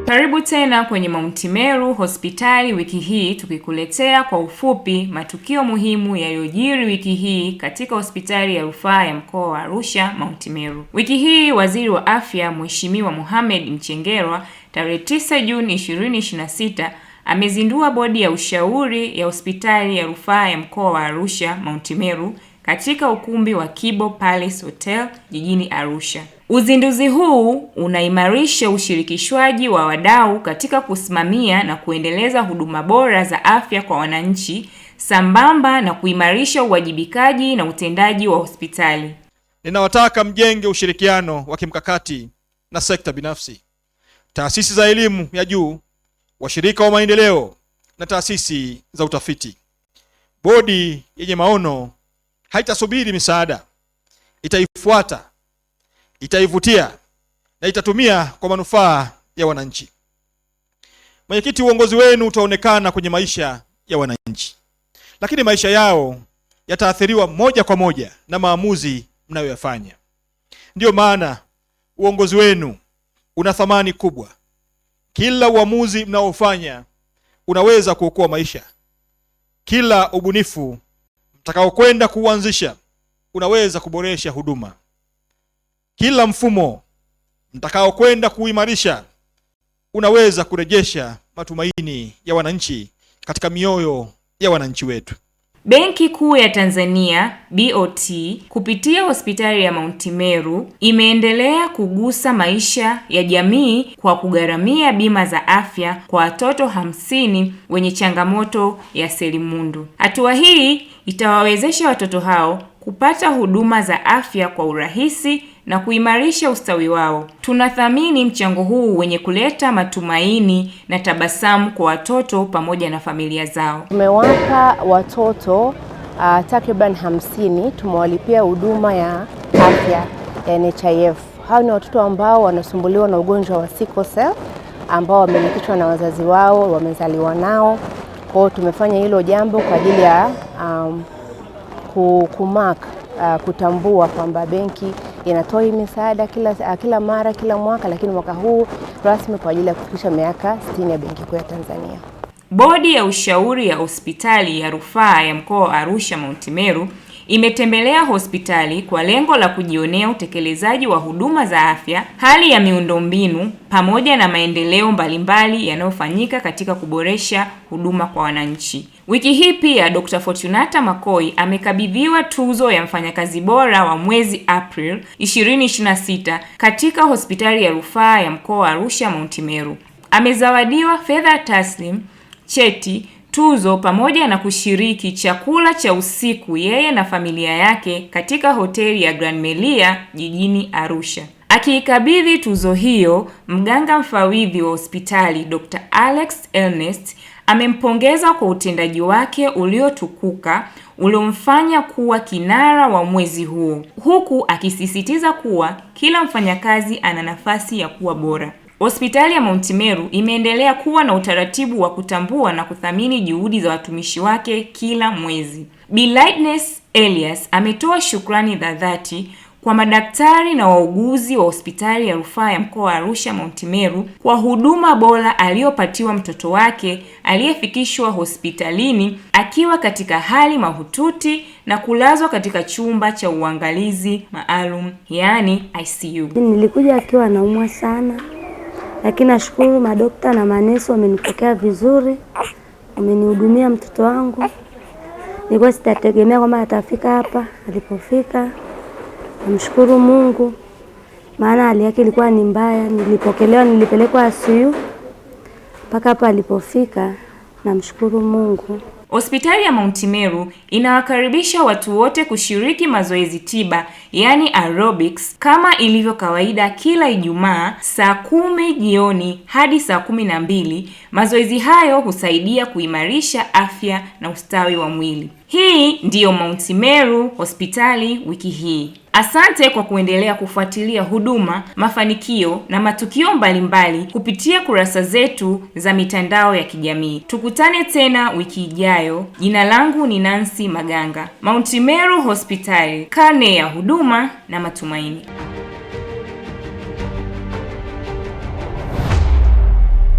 Karibu tena kwenye Mount Meru Hospitali wiki hii, tukikuletea kwa ufupi matukio muhimu yaliyojiri wiki hii katika hospitali ya rufaa ya mkoa wa Arusha Mount Meru. Wiki hii Waziri wa Afya Mheshimiwa Mohamed Mchengerwa tarehe 9 Juni 2026 amezindua bodi ya ushauri ya hospitali ya rufaa ya mkoa wa Arusha Mount Meru katika ukumbi wa Kibo Palace Hotel jijini Arusha. Uzinduzi huu unaimarisha ushirikishwaji wa wadau katika kusimamia na kuendeleza huduma bora za afya kwa wananchi, sambamba na kuimarisha uwajibikaji na utendaji wa hospitali. Ninawataka mjenge ushirikiano wa kimkakati na sekta binafsi, taasisi za elimu ya juu, washirika wa maendeleo na taasisi za utafiti. Bodi yenye maono haitasubiri misaada, itaifuata, itaivutia na itatumia kwa manufaa ya wananchi. Mwenyekiti, uongozi wenu utaonekana kwenye maisha ya wananchi, lakini maisha yao yataathiriwa moja kwa moja na maamuzi mnayoyafanya. Ndiyo maana uongozi wenu una thamani kubwa. Kila uamuzi mnaofanya unaweza kuokoa maisha. Kila ubunifu mtakaokwenda kuuanzisha unaweza kuboresha huduma. Kila mfumo mtakaokwenda kuimarisha unaweza kurejesha matumaini ya wananchi katika mioyo ya wananchi wetu. Benki Kuu ya Tanzania BOT kupitia hospitali ya Mount Meru imeendelea kugusa maisha ya jamii kwa kugharamia bima za afya kwa watoto 50 wenye changamoto ya selimundu. Hatua hii itawawezesha watoto hao kupata huduma za afya kwa urahisi na kuimarisha ustawi wao. Tunathamini mchango huu wenye kuleta matumaini na tabasamu kwa watoto pamoja na familia zao. Tumewapa watoto takriban 50, tumewalipia huduma ya afya ya NHIF. Hao ni watoto ambao wanasumbuliwa na ugonjwa wa sickle cell ambao wamelikishwa na wazazi wao, wamezaliwa nao. Kwa hiyo tumefanya hilo jambo kwa ajili ya kutambua kwamba benki inatoa misaada kila mara, kila mwaka, lakini mwaka huu rasmi kwa ajili ya kufikisha miaka 60 ya Benki Kuu ya Tanzania. Bodi ya ushauri ya hospitali ya rufaa ya mkoa wa Arusha Mount Meru imetembelea hospitali kwa lengo la kujionea utekelezaji wa huduma za afya, hali ya miundombinu pamoja na maendeleo mbalimbali yanayofanyika katika kuboresha huduma kwa wananchi. Wiki hii pia Dr. Fortunata Makoi amekabidhiwa tuzo ya mfanyakazi bora wa mwezi April 2026 katika hospitali ya rufaa ya mkoa wa Arusha Mount Meru. Amezawadiwa fedha taslim, cheti, tuzo pamoja na kushiriki chakula cha usiku yeye na familia yake katika hoteli ya Grand Melia jijini Arusha. Akiikabidhi tuzo hiyo, mganga mfawidhi wa hospitali Dr. Alex Ernest amempongeza kwa utendaji wake uliotukuka uliomfanya kuwa kinara wa mwezi huo, huku akisisitiza kuwa kila mfanyakazi ana nafasi ya kuwa bora. Hospitali ya Mount Meru imeendelea kuwa na utaratibu wa kutambua na kuthamini juhudi za watumishi wake kila mwezi. Bi Lightness Elias ametoa shukrani za dhati kwa madaktari na wauguzi wa hospitali ya rufaa ya mkoa wa Arusha Mount Meru kwa huduma bora aliyopatiwa mtoto wake aliyefikishwa hospitalini akiwa katika hali mahututi na kulazwa katika chumba cha uangalizi maalum, yani ICU. Nilikuja akiwa anaumwa sana, lakini nashukuru madokta na manesi wamenipokea vizuri, wamenihudumia mtoto wangu. Nilikuwa sitategemea kwamba atafika hapa, alipofika namshukuru Mungu, maana hali yake ilikuwa ni mbaya. Nilipelekwa ICU mpaka hapa alipofika, namshukuru Mungu. Hospitali ya Mount Meru inawakaribisha watu wote kushiriki mazoezi tiba, yani aerobics, kama ilivyo kawaida kila Ijumaa saa 10 jioni hadi saa 12. Mazoezi hayo husaidia kuimarisha afya na ustawi wa mwili. Hii ndiyo Mount Meru Hospitali wiki hii. Asante kwa kuendelea kufuatilia huduma, mafanikio na matukio mbalimbali kupitia kurasa zetu za mitandao ya kijamii. Tukutane tena wiki ijayo. Jina langu ni Nancy Maganga. Mount Meru Hospitali, karne ya huduma na matumaini.